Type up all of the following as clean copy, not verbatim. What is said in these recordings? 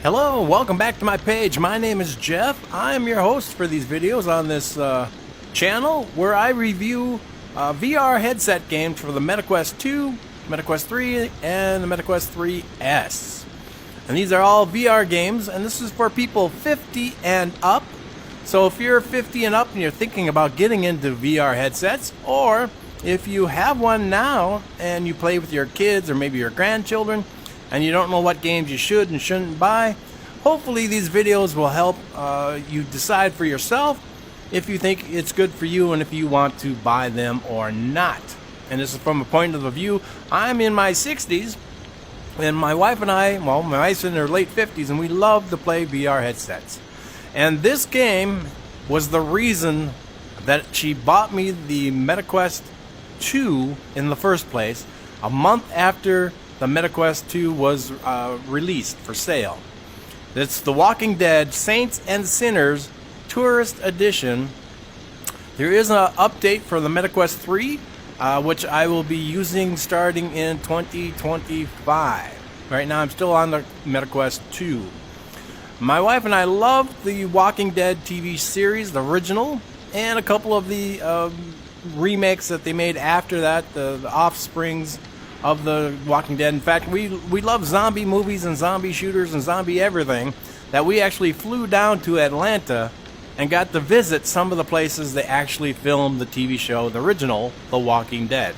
Hello, welcome back to my page. My name is Jeff. I'm your host for these videos on this channel where I review VR headset games for the MetaQuest 2, MetaQuest 3, and the MetaQuest 3S. And these are all VR games, and this is for people 50 and up. So if you're 50 and up and you're thinking about getting into VR headsets, or if you have one now and you play with your kids or maybe your grandchildren, and you don't know what games you should and shouldn't buy, hopefully these videos will help you decide for yourself if you think it's good for you and if you want to buy them or not. And this is from a point of view, I'm in my 60s, and my wife and I, well, my wife's in her late 50s, and we love to play VR headsets. And this game was the reason that she bought me the MetaQuest 2 in the first place, a month after the MetaQuest 2 was released for sale. It's The Walking Dead Saints and Sinners Tourist Edition. There is an update for the MetaQuest 3, which I will be using starting in 2025. Right now I'm still on the MetaQuest 2. My wife and I love the Walking Dead TV series, the original, and a couple of the remakes that they made after that, the offsprings of the Walking Dead. In fact, we love zombie movies and zombie shooters and zombie everything, that we actually flew down to Atlanta and got to visit some of the places they actually filmed the TV show, the original, The Walking Dead.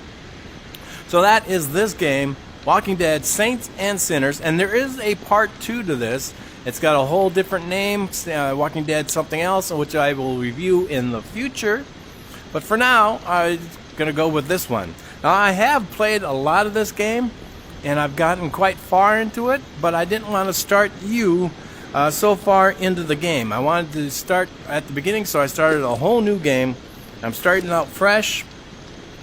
So that is this game, Walking Dead Saints and Sinners, and there is a part 2 to this. It's got a whole different name, Walking Dead something else, which I will review in the future. But for now, I'm going to go with this one. Now, I have played a lot of this game, and I've gotten quite far into it, but I didn't want to start you so far into the game. I wanted to start at the beginning, so I started a whole new game. I'm starting out fresh,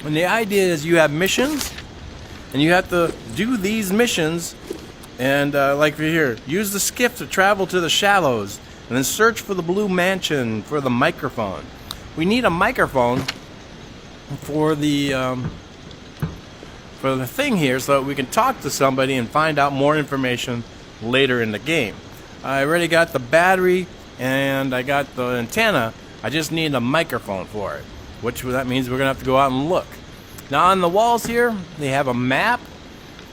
and the idea is you have missions, and you have to do these missions, and like here, use the skiff to travel to the shallows, and then search for the blue mansion for the microphone. We need a microphone for the thing here so that we can talk to somebody and find out more information later in the game. I already got the battery and I got the antenna. I just need a microphone for it, which that means we're gonna have to go out and look. Now on the walls here, they have a map.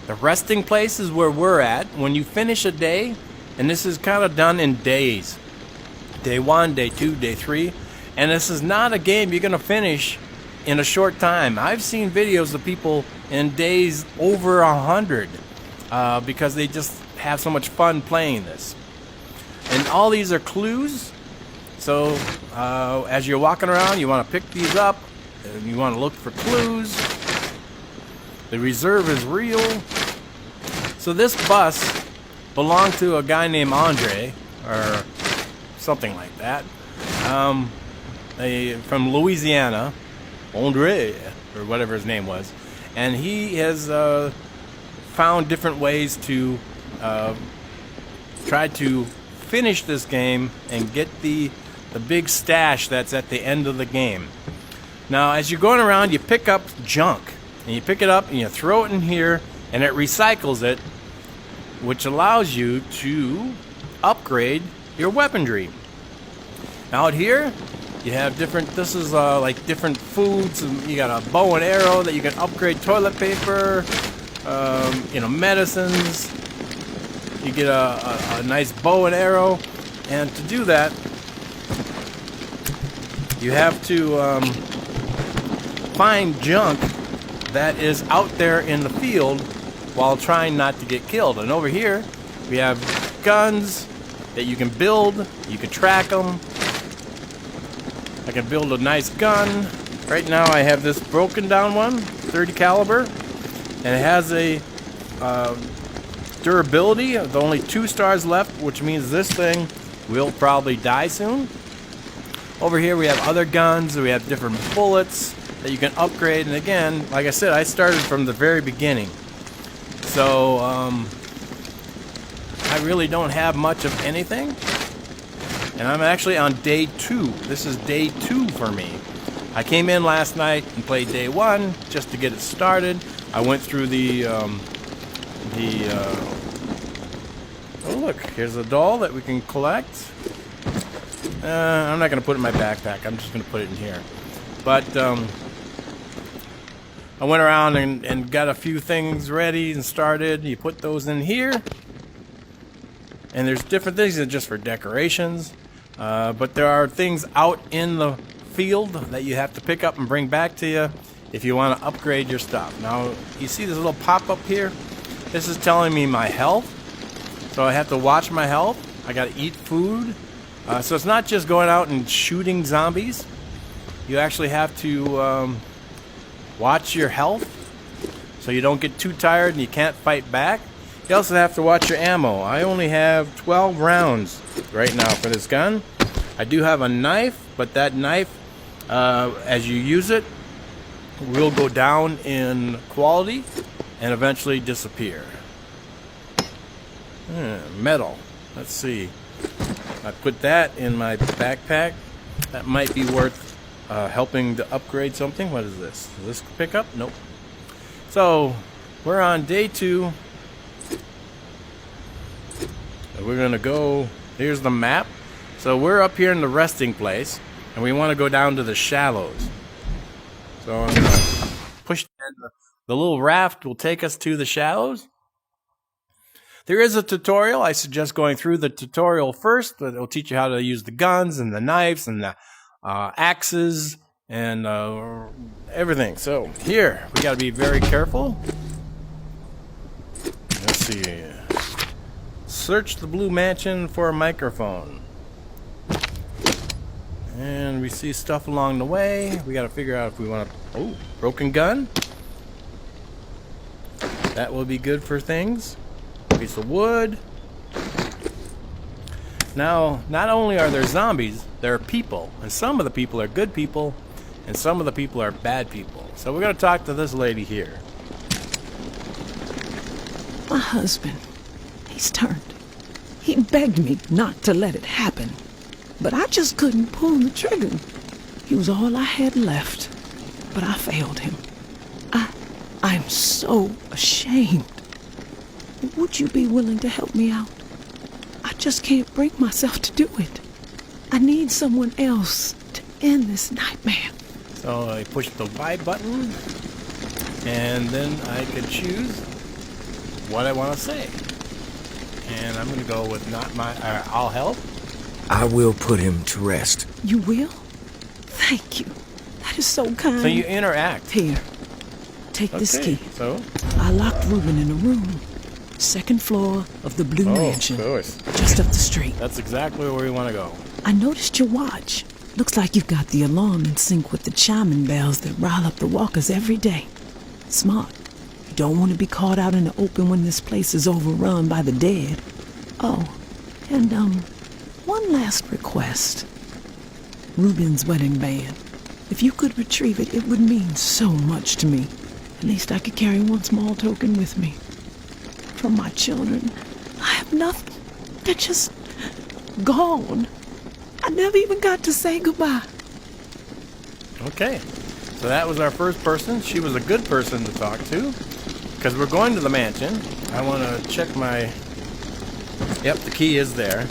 The resting place is where we're at when you finish a day, and this is kind of done in days. Day 1, day 2, day 3, and this is not a game you're gonna finish in a short time. I've seen videos of people in days over 100 because they just have so much fun playing this. And all these are clues. So as you're walking around, you want to pick these up and you want to look for clues. The reserve is real. So this bus belonged to a guy named Andre, or something like that, from Louisiana. Andre, or whatever his name was, and he has found different ways to try to finish this game and get the big stash that's at the end of the game. Now, as you're going around, you pick up junk, and you pick it up and you throw it in here, and it recycles it, which allows you to upgrade your weaponry. Out here, you have different, this is like different foods. You got a bow and arrow that you can upgrade, toilet paper, medicines. You get a nice bow and arrow. And to do that, you have to find junk that is out there in the field while trying not to get killed. And over here, we have guns that you can build, you can track them. I can build a nice gun. Right now I have this broken down one, 30 caliber, and it has a durability of only 2 stars left, which means this thing will probably die soon. Over here we have other guns, we have different bullets that you can upgrade, and again, like I said, I started from the very beginning. So I really don't have much of anything. And I'm actually on day 2. This is day 2 for me. I came in last night and played day 1 just to get it started. I went through the Oh look, here's a doll that we can collect. I'm not going to put it in my backpack. I'm just going to put it in here. But I went around and got a few things ready and started. You put those in here. And there's different things that are just for decorations. But there are things out in the field that you have to pick up and bring back to you if you want to upgrade your stuff. Now, you see this little pop-up here? This is telling me my health. So I have to watch my health. I got to eat food. So it's not just going out and shooting zombies. You actually have to watch your health so you don't get too tired and you can't fight back. You also have to watch your ammo. I only have 12 rounds right now for this gun. I do have a knife, but that knife, as you use it, will go down in quality and eventually disappear. Metal. Let's see. I put that in my backpack. That might be worth helping to upgrade something. What is this? Is this pick up? Nope. So we're on day 2. We're gonna go. Here's the map. So we're up here in the resting place, and we want to go down to the shallows. So I'm gonna push the little raft will take us to the shallows. There is a tutorial. I suggest going through the tutorial first. It'll teach you how to use the guns and the knives and the axes and everything. So here, we got to be very careful. Let's see. Search the blue mansion for a microphone. And we see stuff along the way. We got to figure out if we want to... Oh, broken gun. That will be good for things. Piece of wood. Now, not only are there zombies, there are people. And some of the people are good people, and some of the people are bad people. So we're going to talk to this lady here. My husband, he's turned. He begged me not to let it happen, but I just couldn't pull the trigger. He was all I had left, but I failed him. I'm so ashamed. Would you be willing to help me out? I just can't bring myself to do it. I need someone else to end this nightmare. So I push the Y button, and then I can choose what I want to say. And I'm going to go with not my... I'll help. I will put him to rest. You will? Thank you. That is so kind. So you interact. Here, take this key. So? I locked Reuben in a room. Second floor of the Blue Mansion. Of course. Just up the street. That's exactly where we want to go. I noticed your watch. Looks like you've got the alarm in sync with the chiming bells that rile up the walkers every day. Smart. You don't want to be caught out in the open when this place is overrun by the dead. Oh, and one last request. Reuben's wedding band. If you could retrieve it, it would mean so much to me. At least I could carry one small token with me. From my children, I have nothing. They're just gone. I never even got to say goodbye. Okay, so that was our first person. She was a good person to talk to, because we're going to the mansion. I want to check my... Yep, the key is there.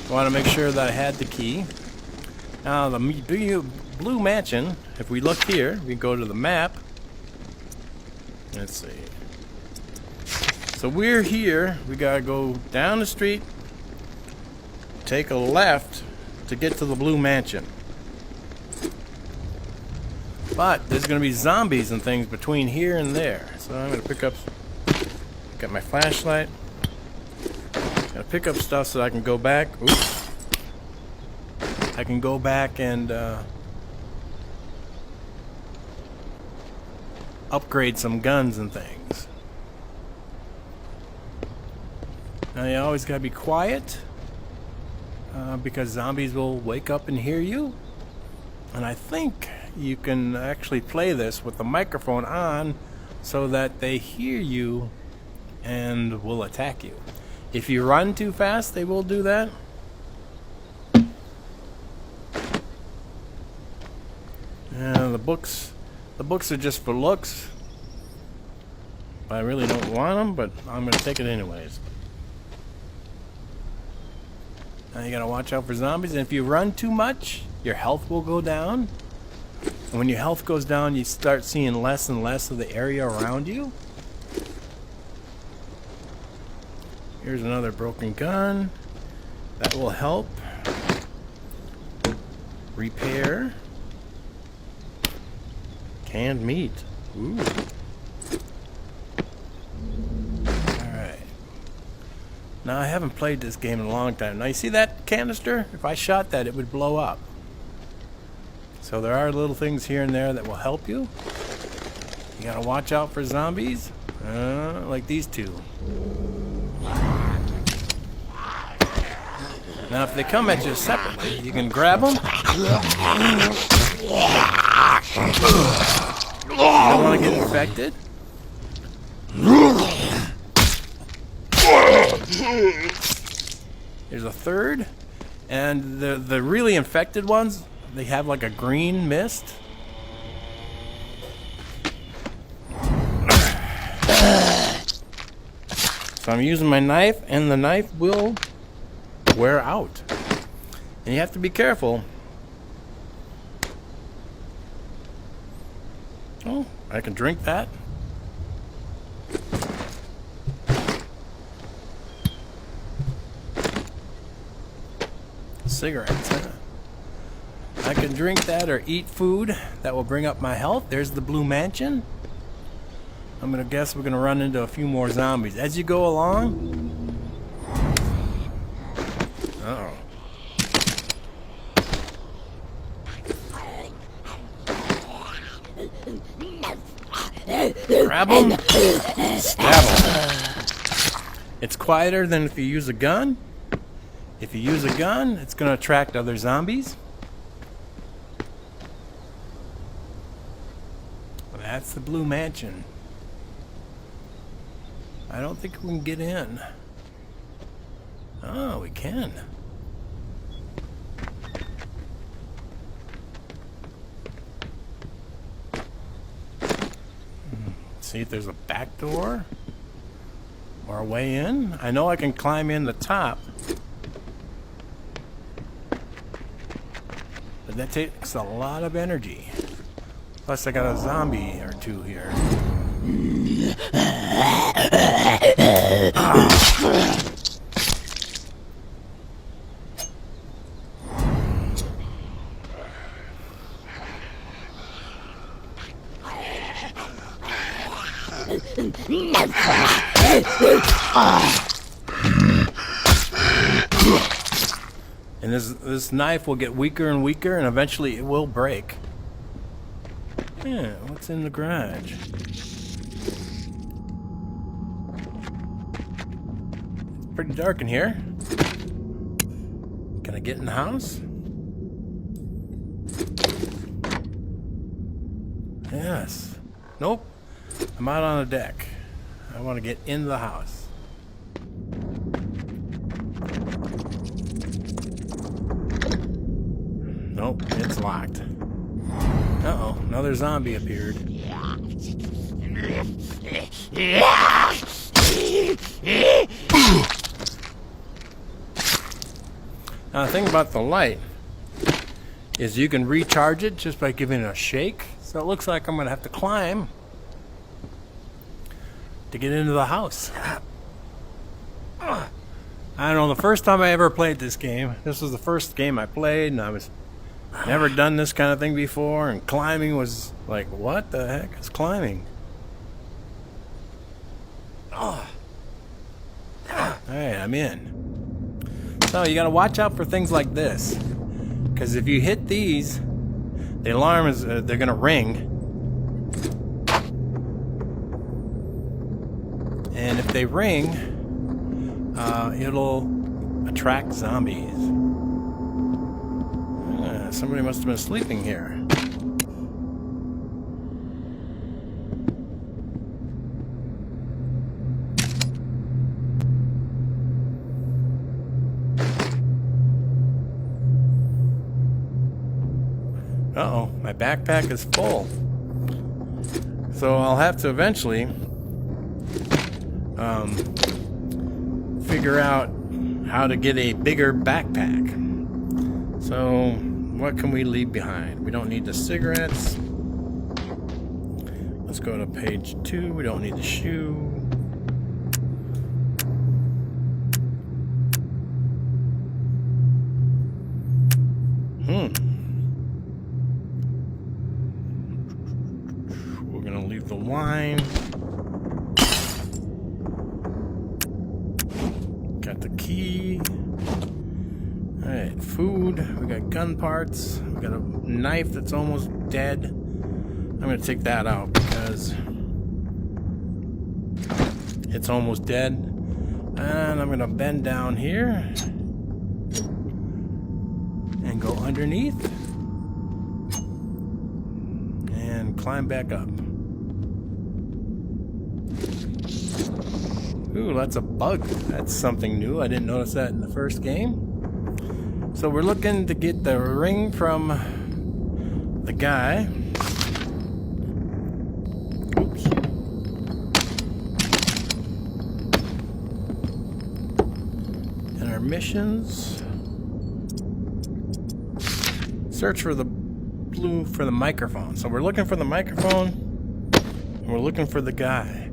I want to make sure that I had the key. Now, the Blue Mansion, if we look here, we go to the map. Let's see. So we're here. We gotta go down the street, take a left to get to the Blue Mansion. But there's gonna be zombies and things between here and there. So I'm gonna pick up my flashlight. Gotta pick up stuff so I can go back. Oops. I can go back and upgrade some guns and things. Now you always gotta be quiet because zombies will wake up and hear you. And I think you can actually play this with the microphone on so that they hear you and will attack you. If you run too fast, they will do that. And the books are just for looks. I really don't want them, but I'm going to take it anyways. Now you gotta watch out for zombies, and if you run too much, your health will go down. And when your health goes down, you start seeing less and less of the area around you. Here's another broken gun. That will help. Repair. Canned meat. Ooh. Alright. Now I haven't played this game in a long time. Now you see that canister? If I shot that, it would blow up. So there are little things here and there that will help you. You gotta watch out for zombies. Like these two. Now if they come at you separately, you can grab them. You don't want to get infected. Here's a third. And the really infected ones, they have like a green mist. So I'm using my knife, and the knife will wear out. And you have to be careful. Oh, I can drink that. Cigarettes, huh? I can drink that or eat food. That will bring up my health. There's the blue mansion. I'm gonna guess we're gonna run into a few more zombies as you go along. Uh-oh. Grab them. Stab them. It's quieter than if you use a gun. If you use a gun, it's gonna attract other zombies. That's the blue mansion. I don't think we can get in. Oh, we can. See if there's a back door or a way in. I know I can climb in the top, but that takes a lot of energy. Plus I got a zombie or two here. And this knife will get weaker and weaker, and eventually it will break. Yeah, what's in the garage? It's pretty dark in here. Can I get in the house? Yes. Nope. I'm out on the deck. I want to get in the house. Nope, it's locked. Uh-oh, another zombie appeared. Now the thing about the light is you can recharge it just by giving it a shake. So it looks like I'm going to have to climb to get into the house. I don't know, the first time I ever played this game, this was the first game I played, and I was never done this kind of thing before, and climbing was like, what the heck is climbing? Alright, I'm in. So you gotta watch out for things like this, because if you hit these, the alarm is, they're gonna ring. And if they ring, it'll attract zombies. Somebody must have been sleeping here. Uh-oh, my backpack is full. So I'll have to eventually figure out how to get a bigger backpack. So, what can we leave behind? We don't need the cigarettes. Let's go to page 2. We don't need the shoe. We're gonna leave the wine. Got the key. Alright, food. We got gun parts. We got a knife that's almost dead. I'm gonna take that out because it's almost dead. And I'm gonna bend down here and go underneath and climb back up. Ooh, that's a bug. That's something new. I didn't notice that in the first game. So we're looking to get the ring from the guy. Oops. And our missions. Search for the blue for the microphone. So we're looking for the microphone and we're looking for the guy.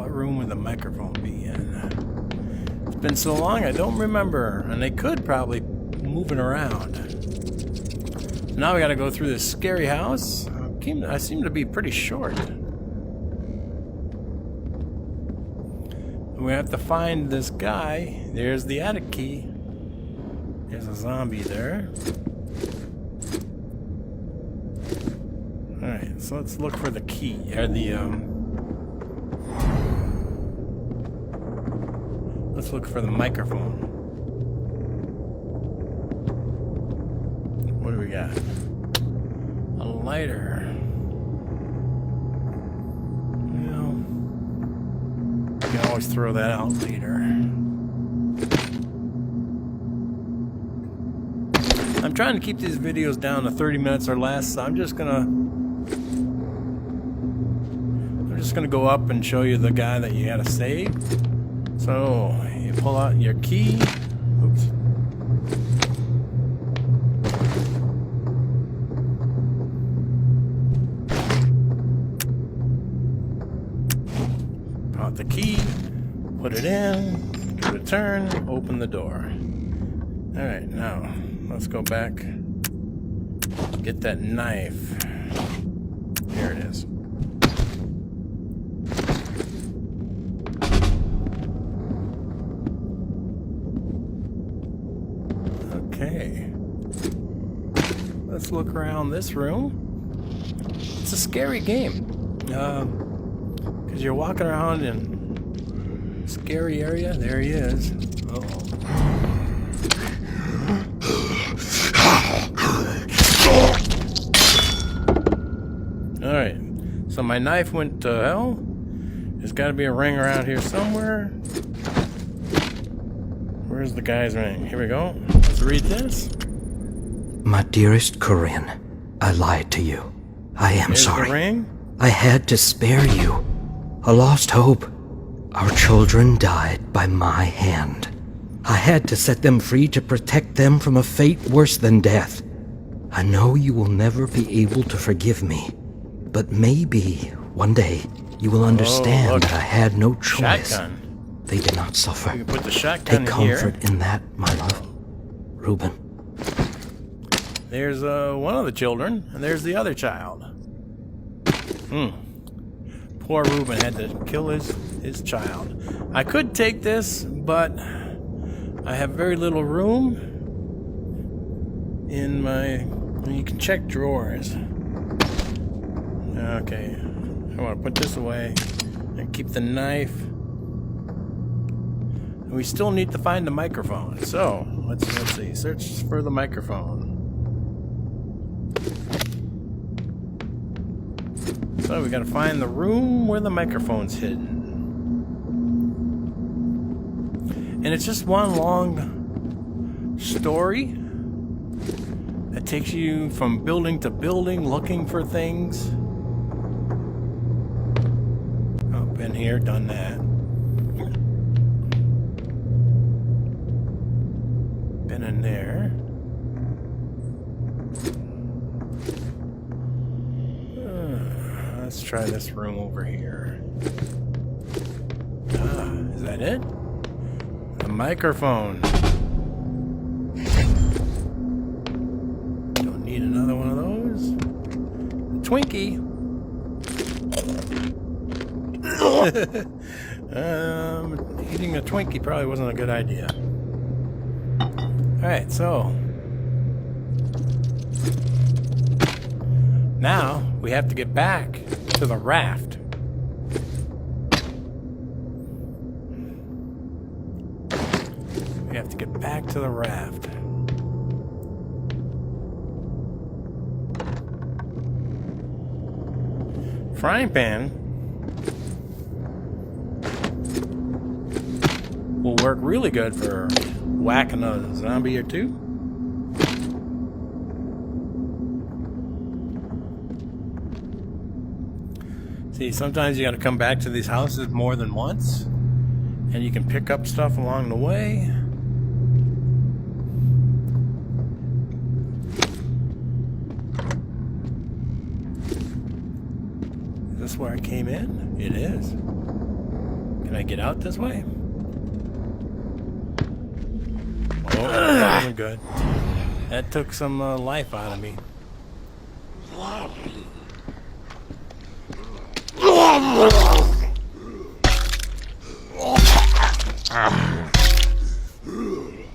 Room would the microphone be in? It's been so long I don't remember, and they could probably move it around. Now we gotta go through this scary house. I seem to be pretty short. We have to find this guy. There's the attic key. There's a zombie there. Alright, so let's look for the key, or let's look for the microphone. What do we got? A lighter. Well, you can always throw that out later. I'm trying to keep these videos down to 30 minutes or less, so I'm just gonna go up and show you the guy that you gotta save. So, you pull out your key. Oops. Pull out the key, put it in, give it a turn, open the door. Alright, now, let's go back. Get that knife. Here it is. Okay, let's look around this room. It's a scary game because you're walking around in a scary area. There he is. Uh-oh. Alright, so my knife went to hell. There's got to be a ring around here somewhere. Where's the guy's ring? Here we go. Let's read this. My dearest Corinne, I lied to you. I am Here's sorry. The ring. I had to spare you. A lost hope. Our children died by my hand. I had to set them free to protect them from a fate worse than death. I know you will never be able to forgive me, but maybe one day you will understand that I had no choice. Shotgun. They did not suffer. You can put the shotgun Take in here. comfort in that, my love. Reuben. There's one of the children, and there's the other child. Poor Reuben had to kill his child. I could take this, but I have very little room in my... You can check drawers. Okay. I want to put this away and keep the knife. We still need to find the microphone. So, let's see. Search for the microphone. So, we gotta find the room where the microphone's hidden. And it's just one long story. It takes you from building to building looking for things. Oh, been here, done that. Been in there. Let's try this room over here. Ah, is that it? A microphone. Don't need another one of those. A Twinkie. Eating a Twinkie probably wasn't a good idea. Alright, so now we have to get back to the raft. We have to get back to the raft. Frying pan will work really good for whacking a zombie or two. See, sometimes you gotta come back to these houses more than once, and you can pick up stuff along the way. Is this where I came in? It is. Can I get out this way? Oh, that wasn't good. That took some life out of me.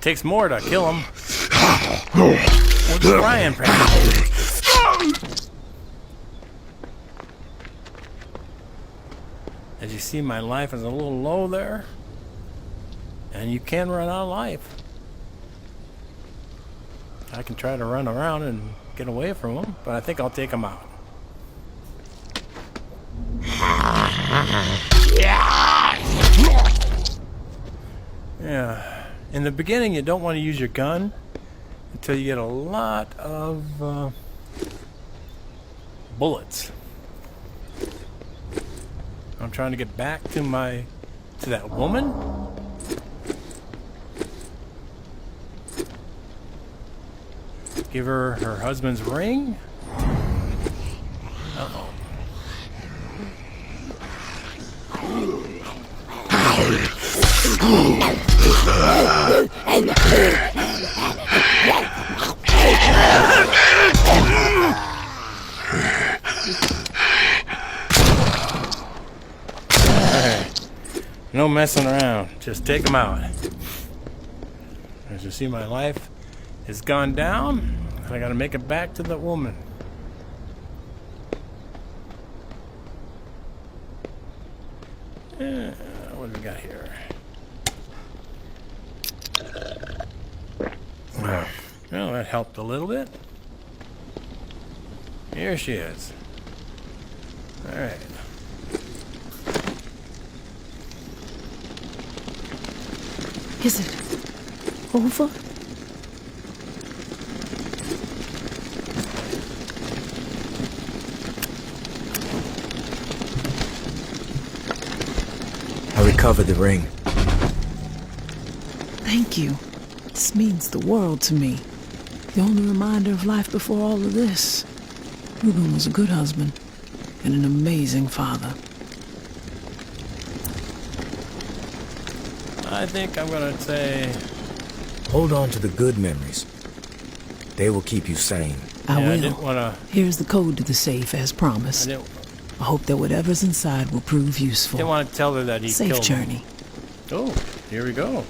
Takes more to kill him. What's the frying pan? As you see, my life is a little low there, and you can run out of life. I can try to run around and get away from them, but I think I'll take them out. Yeah. In the beginning, you don't want to use your gun until you get a lot of bullets. I'm trying to get back to that woman. Give her her husband's ring. Uh-oh. No messing around. Just take them out. As you see, my life has gone down. And I gotta make it back to the woman. What do we got here? Well, that helped a little bit. Here she is. Alright. Is it over? I recovered the ring. Thank you. This means the world to me. The only reminder of life before all of this. Ruben was a good husband and an amazing father. I think I'm gonna say... Hold on to the good memories. They will keep you sane. I will. I didn't wanna... Here's the code to the safe, as promised. I hope that whatever's inside will prove useful. Didn't want to tell her that he Safe killed journey. him. Oh, here we go.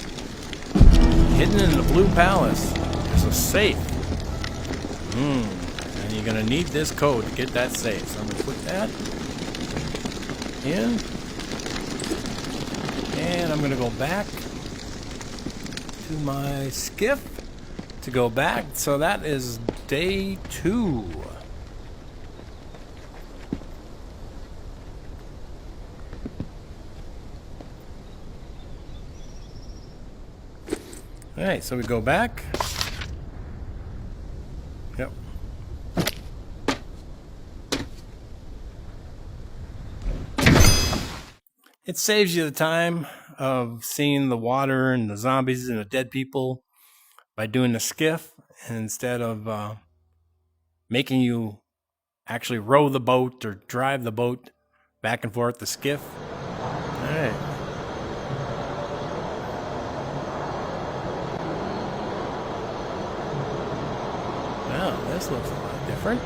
Hidden in the Blue Palace. There's a safe. And you're gonna need this code to get that safe. So I'm gonna put that in. And I'm gonna go back to my skiff to go back. So that is day 2. Alright, so we go back. Yep. It saves you the time of seeing the water and the zombies and the dead people by doing the skiff, and instead of making you actually row the boat or drive the boat back and forth, the skiff. All right. Wow, this looks a lot different.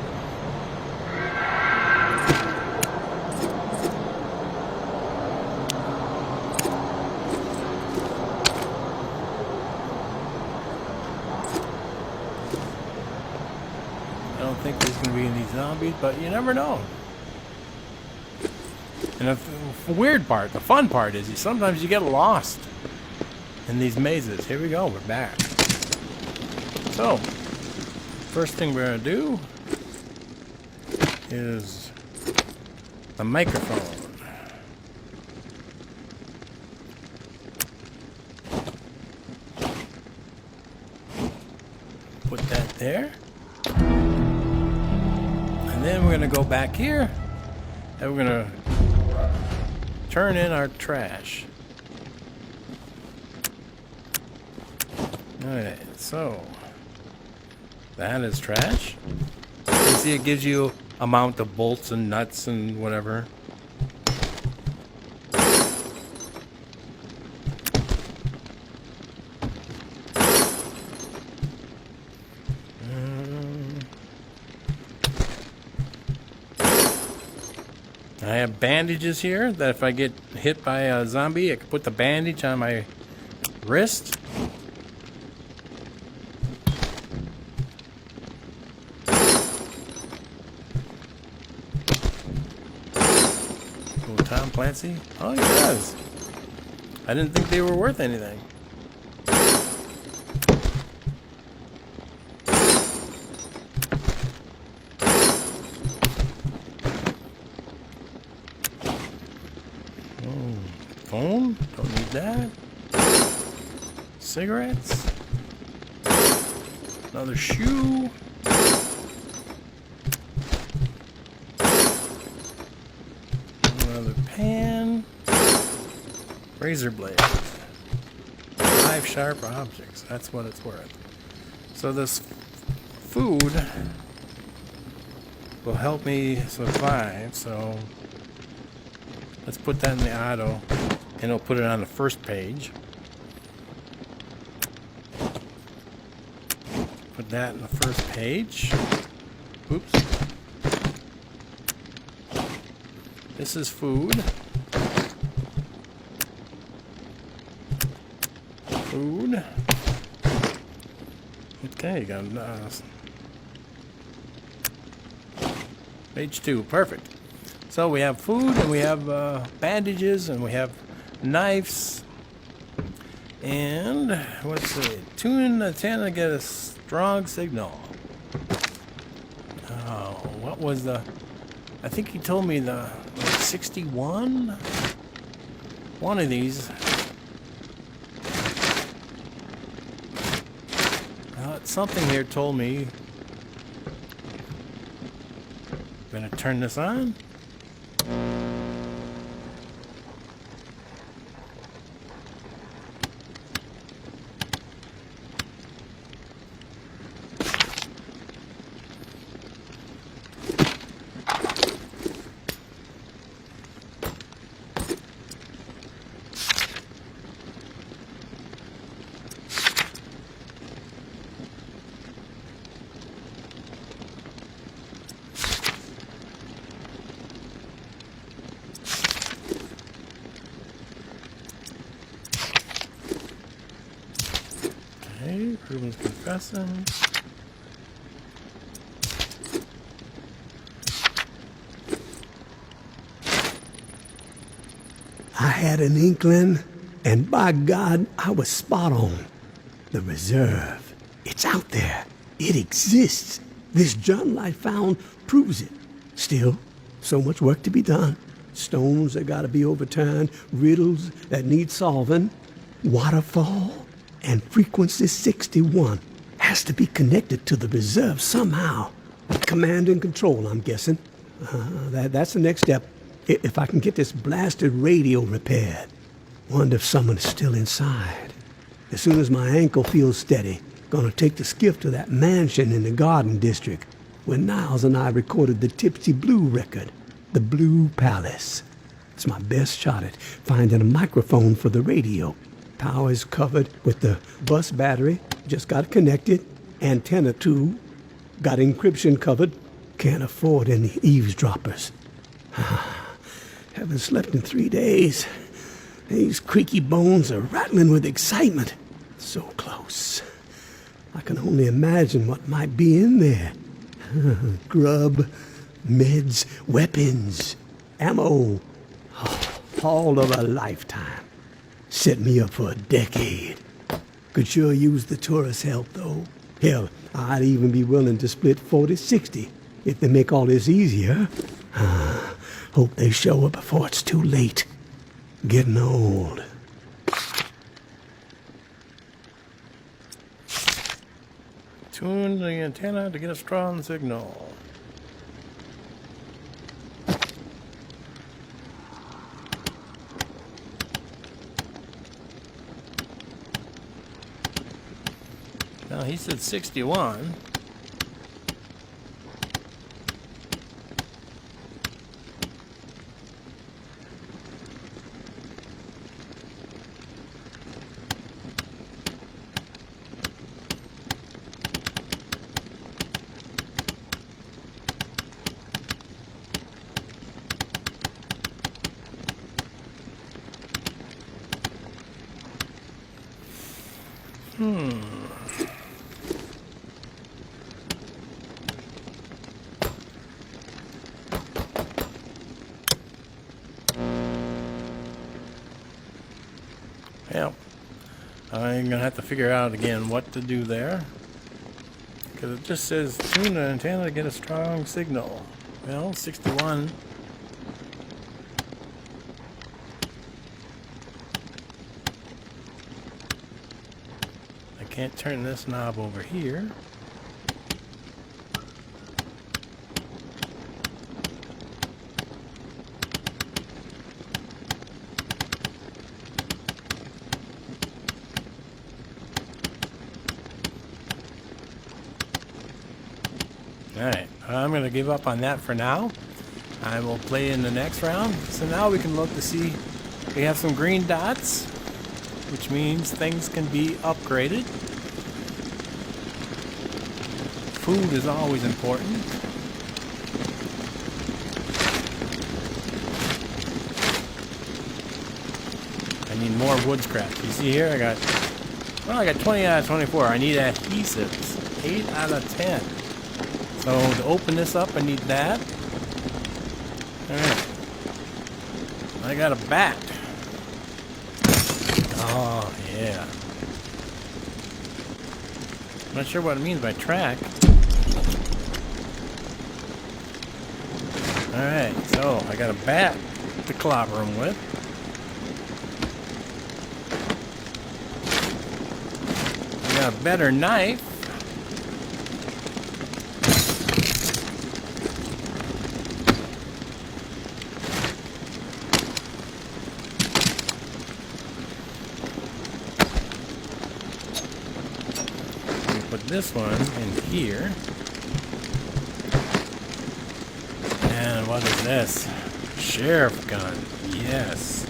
I don't think there's going to be any zombies, but you never know. And the weird part, the fun part is sometimes you get lost in these mazes. Here we go, we're back. So, first thing we're going to do is the microphone. Put that there. And then we're going to go back here and we're going to turn in our trash. Alright, so that is trash. You see, it gives you amount of bolts and nuts and whatever. I have bandages here that if I get hit by a zombie, I can put the bandage on my wrist. Oh, Tom Clancy? Oh, he does. I didn't think they were worth anything. Phone? Don't need that. Cigarettes. Another shoe. Another pan. Razor blade. 5 sharp objects. That's what it's worth. So this food will help me survive, so let's put that in the auto. And it'll put it on the first page. Put that in the first page. Oops. This is food. Food. Okay, you got page 2. Perfect. So we have food and we have bandages and we have knives, and let's see, tune the antenna to get a strong signal. Oh, what was the, I think he told me the 61? One of these. Something here told me. I'm gonna turn this on. Okay, Ruben's confessing. I had an inkling, and by God, I was spot on. The reserve. It's out there. It exists. This journal I found proves it. Still, so much work to be done. Stones that gotta be overturned, riddles that need solving. Waterfall and frequency 61 has to be connected to the reserve somehow. Command and control, I'm guessing. That's the next step. If I can get this blasted radio repaired. Wonder if someone's still inside. As soon as my ankle feels steady, gonna take the skiff to that mansion in the Garden District where Niles and I recorded the Tipsy Blue record, the Blue Palace. It's my best shot at finding a microphone for the radio. Power's covered with the bus battery, just got connected. Antenna too, got encryption covered. Can't afford any eavesdroppers. Haven't slept in 3 days. These creaky bones are rattling with excitement. So close. I can only imagine what might be in there. Grub, meds, weapons, ammo. All of a lifetime. Set me up for a decade. Could sure use the tourist help, though. Hell, I'd even be willing to split 40-60 if they make all this easier. Hope they show up before it's too late. Getting old. Tune the antenna to get a strong signal. Now he said 61. Yep. I'm gonna have to figure out again what to do there, because it just says tune the antenna to get a strong signal. Well, 61. I can't turn this knob over here. Alright, I'm going to give up on that for now. I will play in the next round. So now we can look to see, we have some green dots, which means things can be upgraded. Food is always important. I need more wood scraps. You see here, I got 20 out of 24. I need adhesives. 8 out of 10. So to open this up, I need that. Alright. I got a bat. Oh, yeah. I'm not sure what it means by track. Alright, so I got a bat to clobber him with. I got a better knife. Put this one in here. And what is this? Sheriff gun. Yes.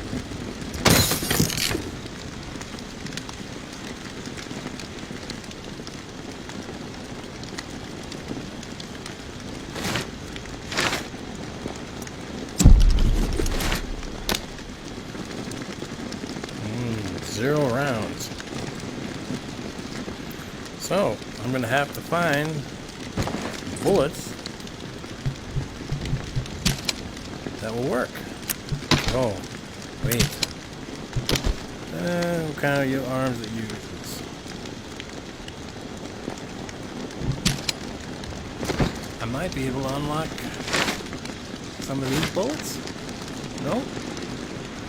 Zero rounds. So, I'm going to have to find bullets that will work. Oh, wait. What kind of your arms it uses? I might be able to unlock some of these bullets. No?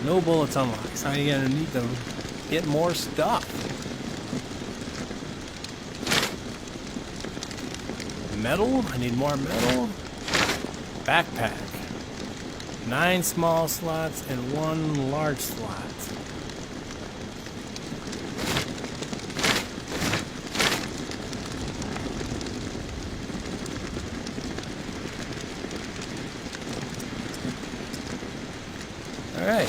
No bullets unlocked. So you're going to need to get more stuff. Metal? I need more metal. Backpack. 9 small slots and 1 large slot. Alright.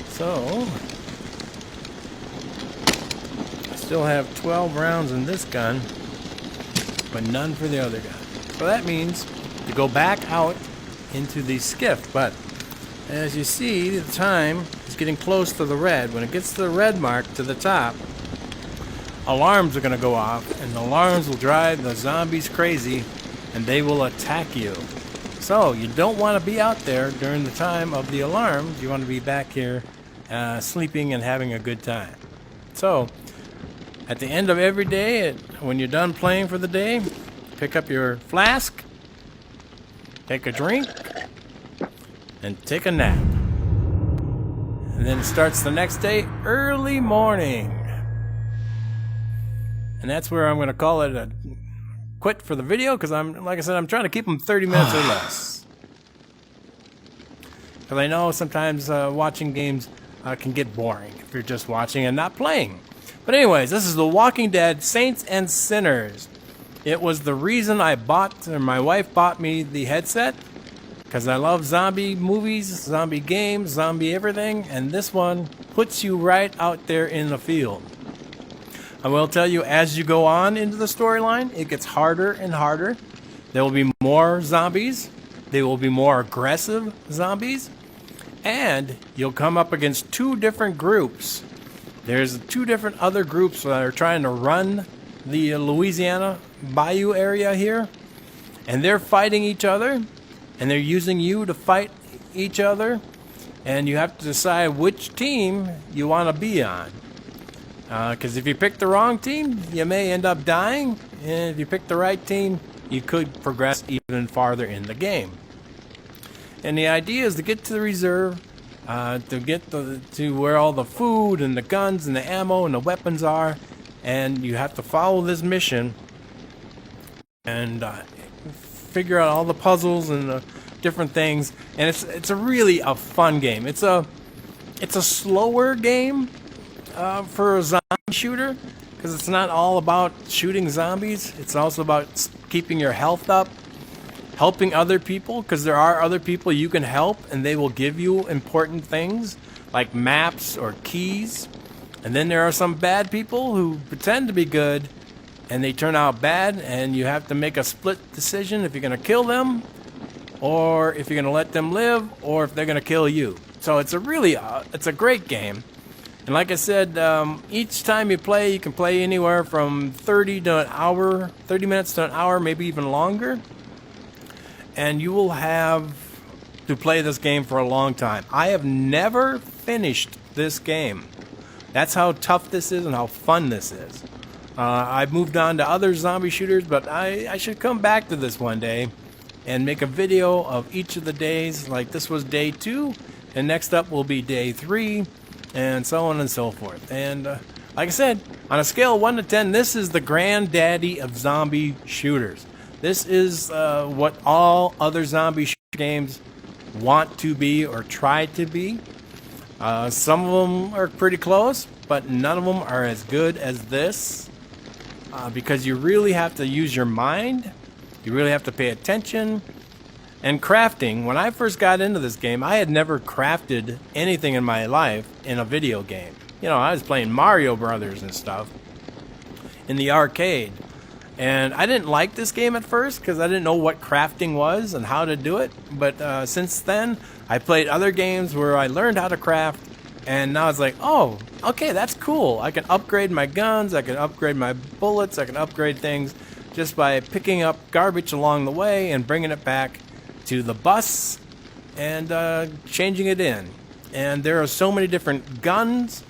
So, I still have 12 rounds in this gun, but none for the other gun. So that means to go back out into the skiff, but as you see, the time is getting close to the red. When it gets to the red mark to the top, alarms are going to go off, and the alarms will drive the zombies crazy, and they will attack you. So you don't want to be out there during the time of the alarms. You want to be back here sleeping and having a good time. So at the end of every day, when you're done playing for the day, pick up your flask, take a drink, and take a nap. And then it starts the next day, early morning. And that's where I'm going to call it a quit for the video, because like I said, I'm trying to keep them 30 minutes or less. Because I know sometimes watching games can get boring if you're just watching and not playing. But anyways, this is The Walking Dead Saints and Sinners. It was the reason my wife bought me the headset, because I love zombie movies, zombie games, zombie everything, and this one puts you right out there in the field. I will tell you, as you go on into the storyline, it gets harder and harder. There will be more zombies. They will be more aggressive zombies. And you'll come up against 2 different groups. There's 2 different other groups that are trying to run the Louisiana Bayou area here. And they're fighting each other. And they're using you to fight each other. And you have to decide which team you want to be on. Because if you pick the wrong team, you may end up dying. And if you pick the right team, you could progress even farther in the game. And the idea is to get to the reserve, to get to where all the food and the guns and the ammo and the weapons are. And you have to follow this mission and figure out all the puzzles and the different things. And it's a really a fun game. It's a slower game. For a zombie shooter, because it's not all about shooting zombies. It's also about keeping your health up, helping other people, because there are other people you can help, and they will give you important things like maps or keys. And then there are some bad people who pretend to be good, and they turn out bad, and you have to make a split decision if you're going to kill them, or if you're going to let them live, or if they're going to kill you. So it's a great game. And like I said, each time you play, you can play anywhere from 30 minutes to an hour, maybe even longer. And you will have to play this game for a long time. I have never finished this game. That's how tough this is and how fun this is. I've moved on to other zombie shooters, but I should come back to this one day and make a video of each of the days. Like this was day 2, and next up will be day 3. And so on and so forth. And like I said, on a scale of 1 to 10, this is the granddaddy of zombie shooters. This is what all other zombie games want to be or try to be. Some of them are pretty close, but none of them are as good as this. Because you really have to use your mind. You really have to pay attention. And crafting, when I first got into this game, I had never crafted anything in my life in a video game. You know, I was playing Mario Brothers and stuff in the arcade. And I didn't like this game at first because I didn't know what crafting was and how to do it. But since then, I played other games where I learned how to craft. And now it's like, oh, okay, that's cool. I can upgrade my guns, I can upgrade my bullets, I can upgrade things just by picking up garbage along the way and bringing it back to the bus and changing it in. And there are so many different guns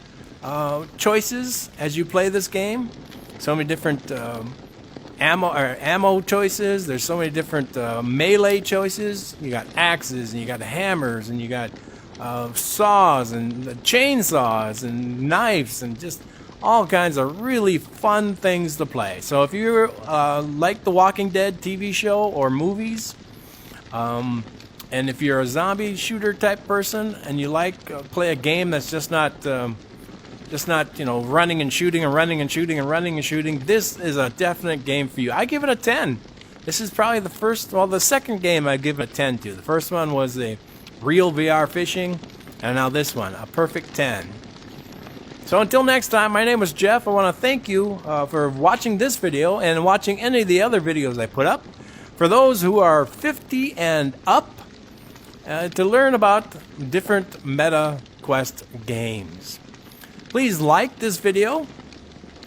choices as you play this game. So many different ammo choices. There's so many different melee choices. You got axes and you got hammers and you got saws and chainsaws and knives and just all kinds of really fun things to play. So if you like the Walking Dead TV show or movies, And if you're a zombie shooter type person and you like play a game that's just not running and shooting and running and shooting and running and shooting, this is a definite game for you. I give it a 10. This is probably the second game I give it a 10 to. The first one was the real VR fishing, and now this one, a perfect 10. So until next time, my name is Jeff. I want to thank you for watching this video and watching any of the other videos I put up. For those who are 50 and up, to learn about different MetaQuest games. Please like this video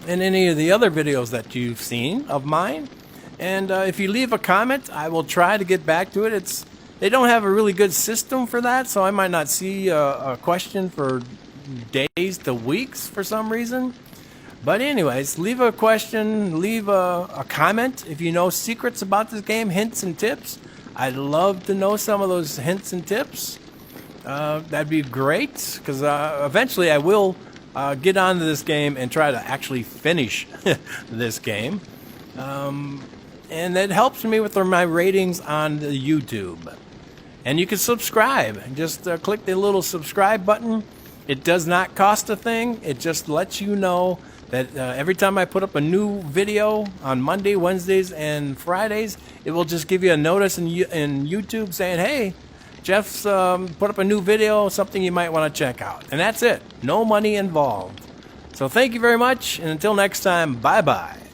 and any of the other videos that you've seen of mine. And if you leave a comment, I will try to get back to it. They don't have a really good system for that, so I might not see a question for days to weeks for some reason. But anyways, leave a question, leave a comment if you know secrets about this game, hints and tips. I'd love to know some of those hints and tips. That'd be great, because eventually I will get onto this game and try to actually finish this game. And that helps me with my ratings on the YouTube. And you can subscribe. Just click the little subscribe button. It does not cost a thing. It just lets you know that every time I put up a new video on Monday, Wednesdays, and Fridays, it will just give you a notice in YouTube saying, hey, Jeff's put up a new video, something you might want to check out. And that's it. No money involved. So thank you very much, and until next time, bye-bye.